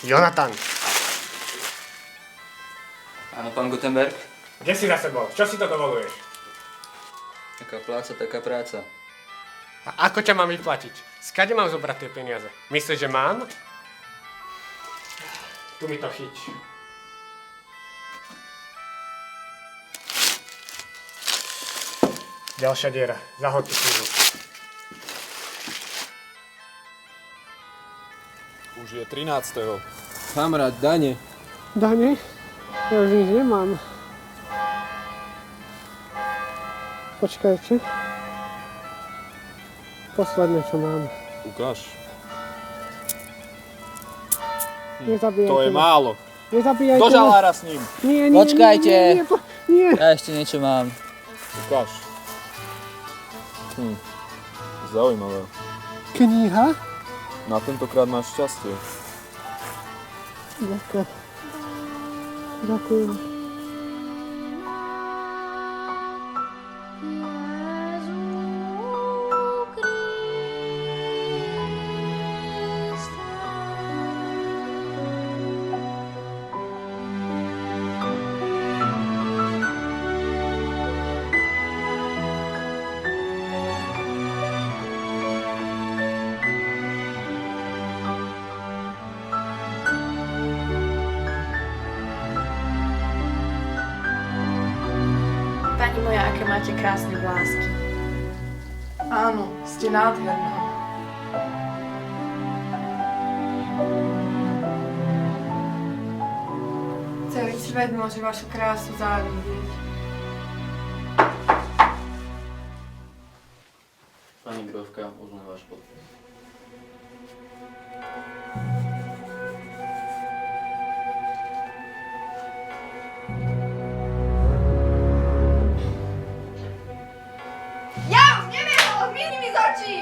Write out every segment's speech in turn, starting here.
Jonatan. Áno, pán Gutenberg. Kde si zase bol? Čo si to dovoluješ? Taká pláca, taká práca. A ako ťa mám vyplatiť? Skade mám zobrať tie peniaze? Myslíš, že mám? Tu mi to chyť. Ďalšia diera. Zahod tú knihu. Už je 13. Kamarát, dane. Dane? Ja už nič nemám. Počkajte. Posledné, čo mám. Ukáž. Nezabíjajte To je ma. málo. Nezabíjajte Do ma. žalára s ním. Nie, nie, Počkajte. Nie, nie. Ja ešte niečo mám. Ukáž. Zaujímavé. Kniha? Na tentokrát máš šťastie. Ďakujem. Ďakujem. Pani moja, aké máte krásne vlásky. Áno, ste nádherná. Celý svet môže vašu krásu závidieť. Pani Grovka, už len váš podpis. Ja už neviem, ale zmizni mi z očí!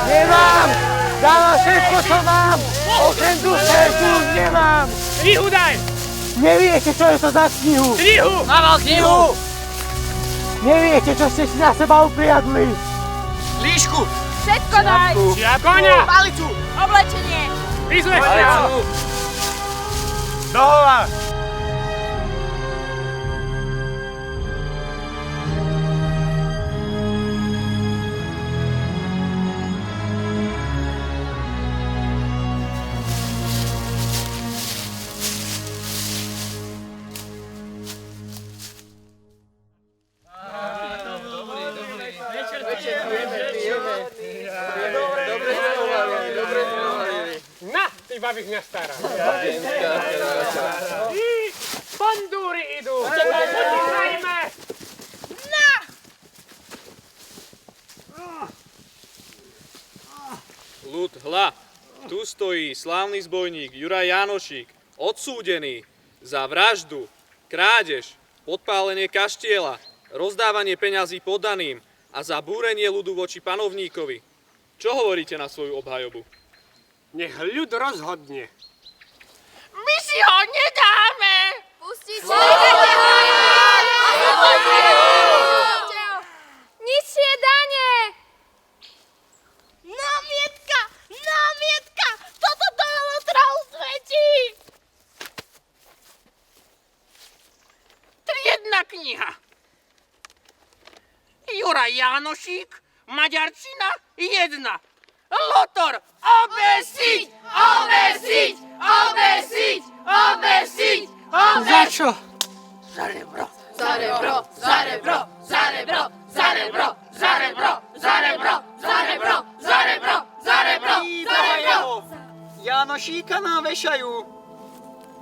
Nemám! Dávam všetko, čo mám! Okrem duše, tu už nemám! Knihu daj! Neviete, čo je to za knihu! Knihu! Mám knihu! Neviete, čo ste si na seba upriadli! Líšku! Všetko daj! Koňa! Palicu! Oblečenie! Vyzveš ho! Palicu! Dohovor! bavíš mňa stará. Bandúry idú! Potichajme! Ľud, hľa, tu stojí slávny zbojník Juraj Jánošík, odsúdený za vraždu, krádež, podpálenie kaštieľa, rozdávanie peňazí poddaným a za búrenie ľudu voči panovníkovi. Čo hovoríte na svoju obhajobu? Nech ľud rozhodne. My si ho nedáme! Pustíte ho! Nižšie dane! Námietka! Námietka! Toto to Lotrov svedčí! Triedna kniha. Juraj Jánošík, maďarčina 1. Lotor, obesiť! Obesiť! Obesiť! Obesiť! Za čo? Za rebro! Za rebro! Za rebro! Za rebro! Za rebro! Za rebro! Za rebro! Za rebro! Za rebro! Za rebro! Za rebro! Jánošíka nám vešajú.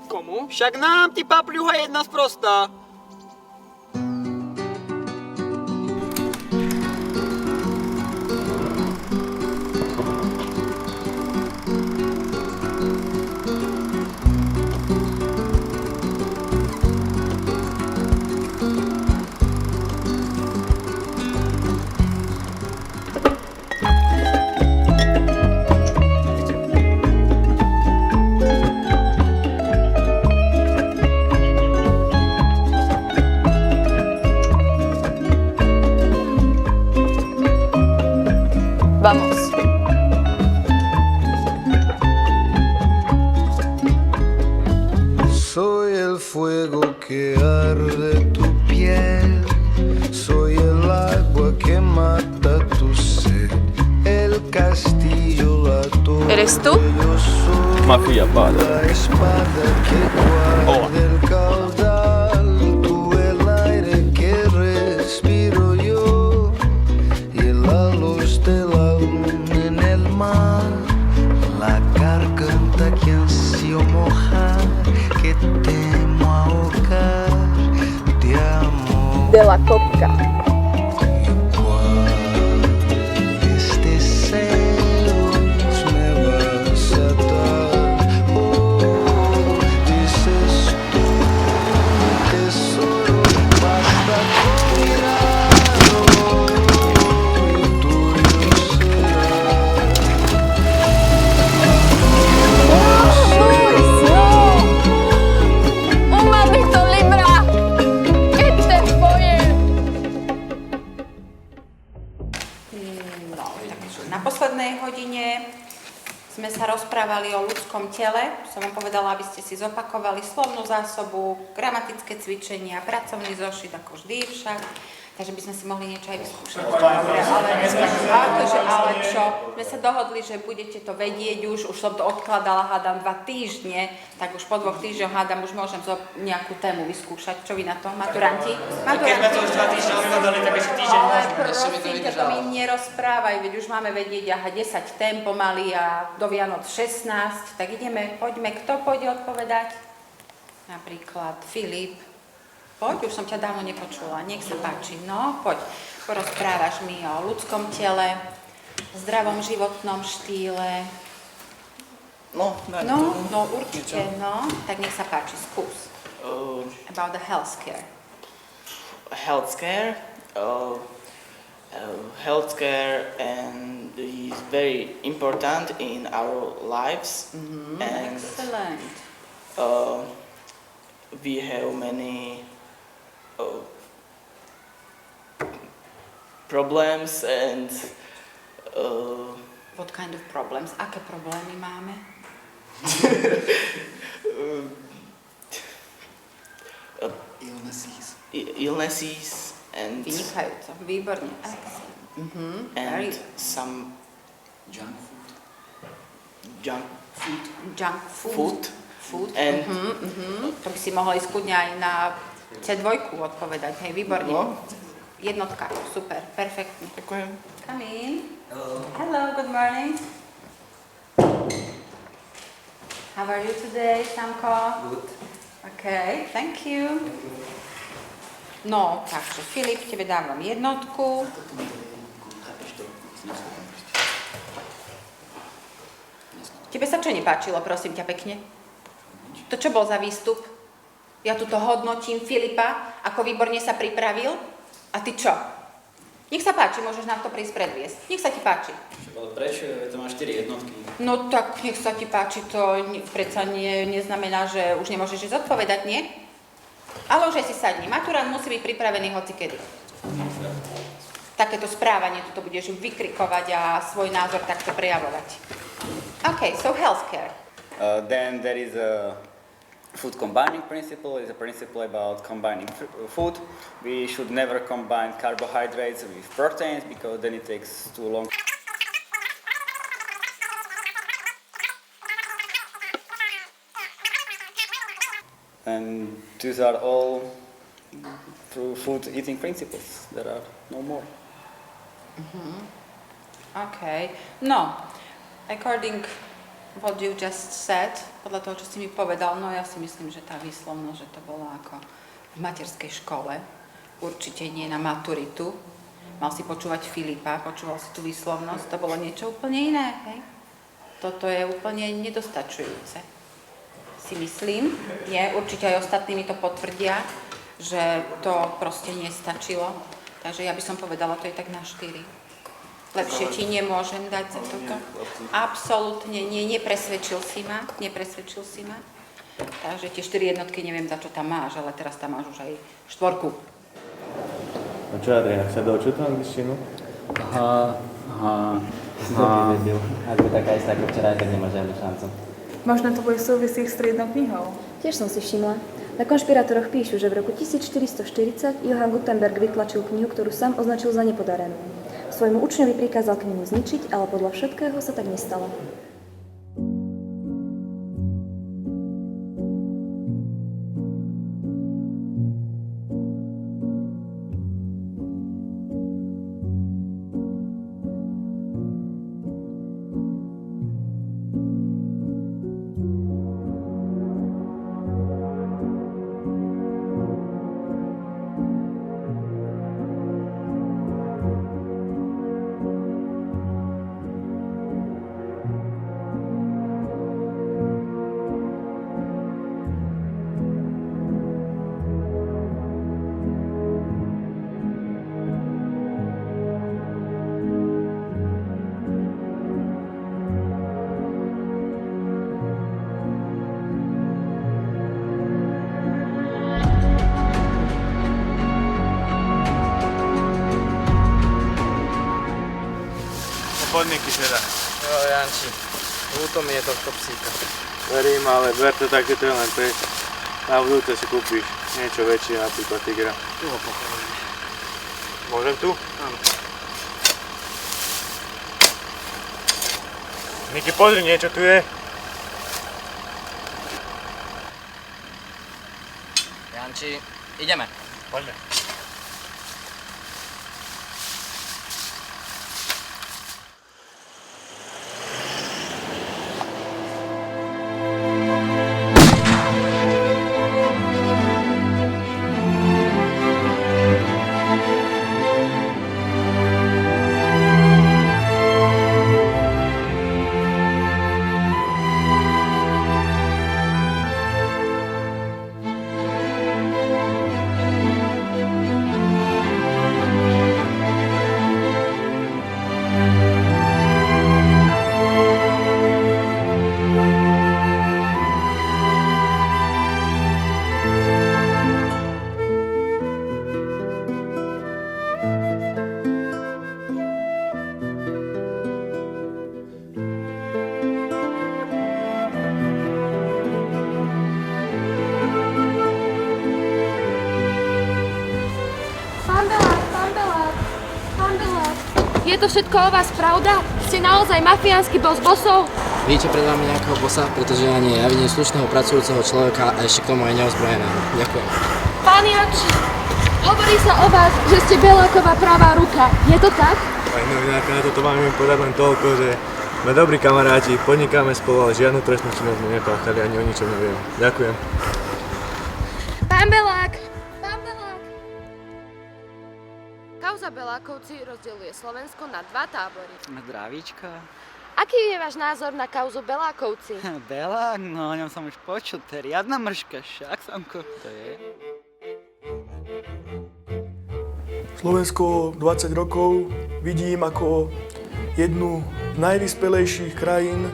Komu? Však nám ty papľuha jedna sprostá. Vamos. Soy el fuego que arde tu piel, soy el agua que mata tu sed, el castillo, la torre. ¿Eres tú? Yo soy Mafia, padre. la espada que guarda el caudal, tú el aire que respiro yo y la luz de la luna en el mar, la garganta que ansío mojar, que temo ahogar de amor. De la coca. Este celos me vas a dar, oh, dices tú, tesoro, basta con mirarlo, y tuyo será. ¡Un maldito libra! ¿Qué te fue? No, takže na poslednej hodine sme sa rozprávali o ľudskom tele. Som vám povedala, aby ste si zopakovali slovnú zásobu, gramatické cvičenia, pracovný zošit, ako vždy však. Takže by sme si mohli niečo aj vyskúšať. Ale čo? Sme sa dohodli, že budete to vedieť už som to odkladala, hádam 2 týždne, tak už po 2 týždňoch hádam, už môžem nejakú tému vyskúšať. Čo vy na to, maturanti? Keď sme to už 2 týždne odkladali, tak ešte týždeň Ale môžeme. prosím ťa, to mi nerozprávaj, veď už máme vedieť, aha, 10 tém pomaly a do Vianoc 16, tak poďme, kto pôjde odpovedať? Napríklad Filip. Poď, už som ťa dávno nepočula, nech sa páči, no, poď. Porozprávaš mi o ľudskom tele, zdravom životnom štýle. No, určite, no, tak nech sa páči, skús. About the healthcare. Healthcare and is very important in our lives. And Excellent. we have many problems and What kind of problems? Aké problémy máme? illnesses and Vynikajúco, výborne. Excellent. and some junk food and To by si mohol ísť kľudne aj na C2 odpovedať, hej, výborne. Jednotka, super, perfektne. Ďakujem. Come in. Hello, good morning. How are you today, Samko? Good. Okay, thank you. No, takže Filip, tebe dávam jednotku. Tebe sa čo nepáčilo, prosím ťa pekne? To čo bol za výstup? Ja tu to hodnotím Filipa, ako výborne sa pripravil. A ty čo? Nech sa páči, môžeš nám to prísť predviesť. Nech sa ti páči. Ale prečo? To má 4 jednotky. No tak nech sa ti páči, to predsa neznamená, že už nemôžeš ísť odpovedať, nie? Ale už aj si sadni. Maturant musí byť pripravený hocikedy. Takéto správanie, tu budeš vykrikovať a svoj názor takto prejavovať. Okay, so healthcare. Then there is a food combining principle. It's a principle about combining food. We should never combine carbohydrates with proteins because then it takes too long. And these are all food eating principles. There are no more. Okay. No, according what you just said, podľa toho, čo si mi povedal, no ja si myslím, že tá výslovnosť, že to bolo ako v materskej škole, určite nie na maturitu. Mal si počúvať Filipa, počúval si tú výslovnosť, to bolo niečo úplne iné, hej? Toto je úplne nedostačujúce. Si myslím, určite aj ostatní mi to potvrdia, že to proste nestačilo. Takže ja by som povedala, to je tak na 4. Lepšie ti nemôžem dať za toto. Absolútne nie, nepresvedčil si ma. Takže tie 4 jednotky neviem, za čo tam máš, ale teraz tam máš už aj 4. No čo, Adrián, sa doučil tú angličtinu? Ak by taká istá ako včera, tak nemá žiadnu šancu. Možno to bude súvisieť s triednou knihou. Tiež som si všimla. Na konšpirátoroch píšu, že v roku 1440 Johann Gutenberg vytlačil knihu, ktorú sám označil za nepodarenú. Svojmu učňovi prikázal knihu zničiť, ale podľa všetkého sa tak nestalo. Podniky teda. Jo, Janči, ľúto mi je tohto psíka. Verím, ale ber to tak, že to je len pes. Na budúce si kúpiš niečo väčšie, napríklad tigra. Tu ho pochopím. Môžem tu? Áno. Niky, pozri, niečo tu je. Janči, ideme. Poďme. Je to všetko o vás pravda? Ste naozaj mafiánsky boss bossov? Vidíte pred vami nejakého bossa, pretože ja nie. Ja vidím slušného pracujúceho človeka a ešte k tomu aj neozbrojeného. Ďakujem. Pán Janči, hovorí sa o vás, že ste Beláková pravá ruka. Je to tak? Pani novinárka, na toto vám viem povedať len toľko, že Sme dobrí kamaráti, podnikáme spolu, ale žiadnu trestnú činnosť sme nepáchali, ani o ničom neviem. Ďakujem. Pán Belák! Pán Belák! Kauza Belákovci rozdeľuje Slovensko na dva tábory. Zdravíčka. Aký je váš názor na kauzu Belákovci? Belák? No o ňom som už počul, to je riadna mrška, však samko. To je. Slovensko 20 rokov vidím ako jednu z najvyspelejších krajín.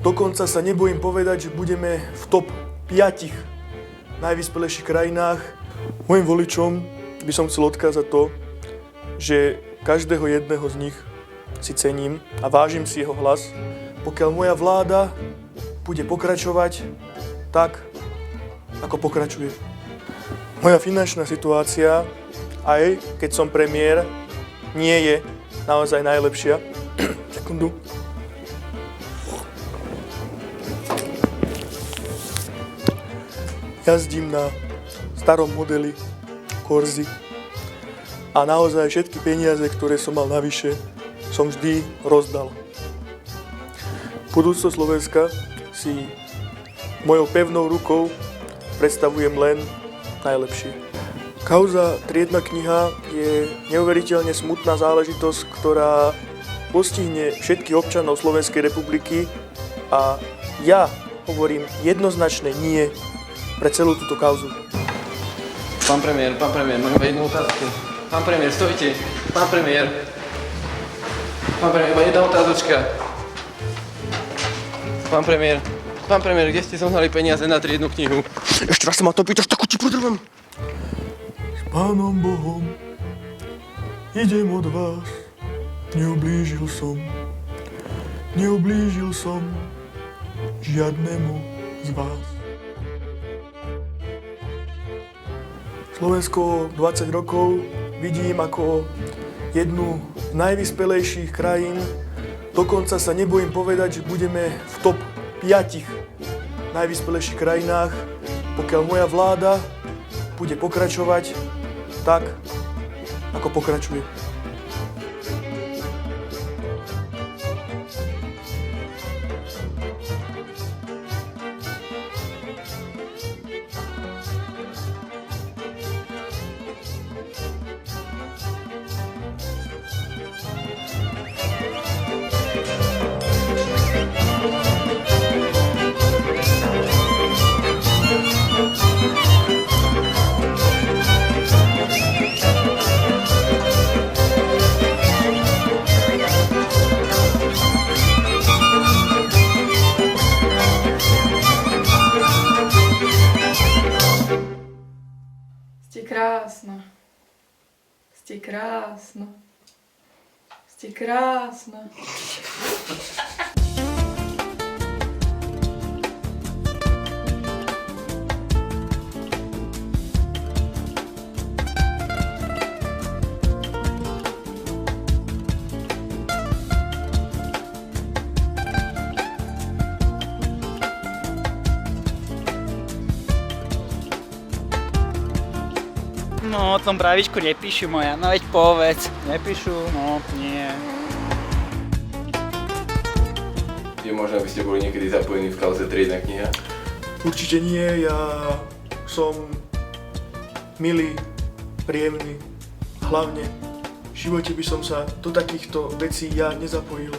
Dokonca sa nebojím povedať, že budeme v top 5 najvyspelejších krajinách. Mojim voličom by som chcel odkázať to, že každého jedného z nich si cením a vážim si jeho hlas. Pokiaľ moja vláda bude pokračovať tak, ako pokračuje. Moja finančná situácia, aj keď som premiér, nie je naozaj najlepšia. Sekundu. Jazdím na starom modeli Korzy a naozaj všetky peniaze, ktoré som mal navyše, som vždy rozdal. Budúcnosť Slovenska si mojou pevnou rukou predstavujem len najlepšie. Kauza Triedna kniha je neuveriteľne smutná záležitosť, ktorá postihne všetkých občanov Slovenskej republiky a ja hovorím jednoznačné nie pre celú túto kauzu. Pán premiér, mám iba jednu otázku. Pán premiér, stojte. Pán premiér, iba jedna otázočka. Pán premiér, kde ste zohnali peniaze na Triednu knihu? Ešte raz sa ma to pýtaš, takú ti podrvem. S Pánom Bohom idem od vás, neublížil som žiadnemu z vás. Slovensko 20 rokov vidím ako jednu z najvyspelejších krajín. Dokonca sa nebojím povedať, že budeme v top 5 najvyspelejších krajinách, pokiaľ moja vláda bude pokračovať tak, ako pokračuje. Ste krásna. No, o tom bravíčku nepíšu moja, no veď povedz. Nepíšu? No, nie. Je možné, aby ste boli niekedy zapojení v kauze Triedna kniha? Určite nie, ja som milý, príjemný. Hlavne v živote by som sa do takýchto vecí ja nezapojil.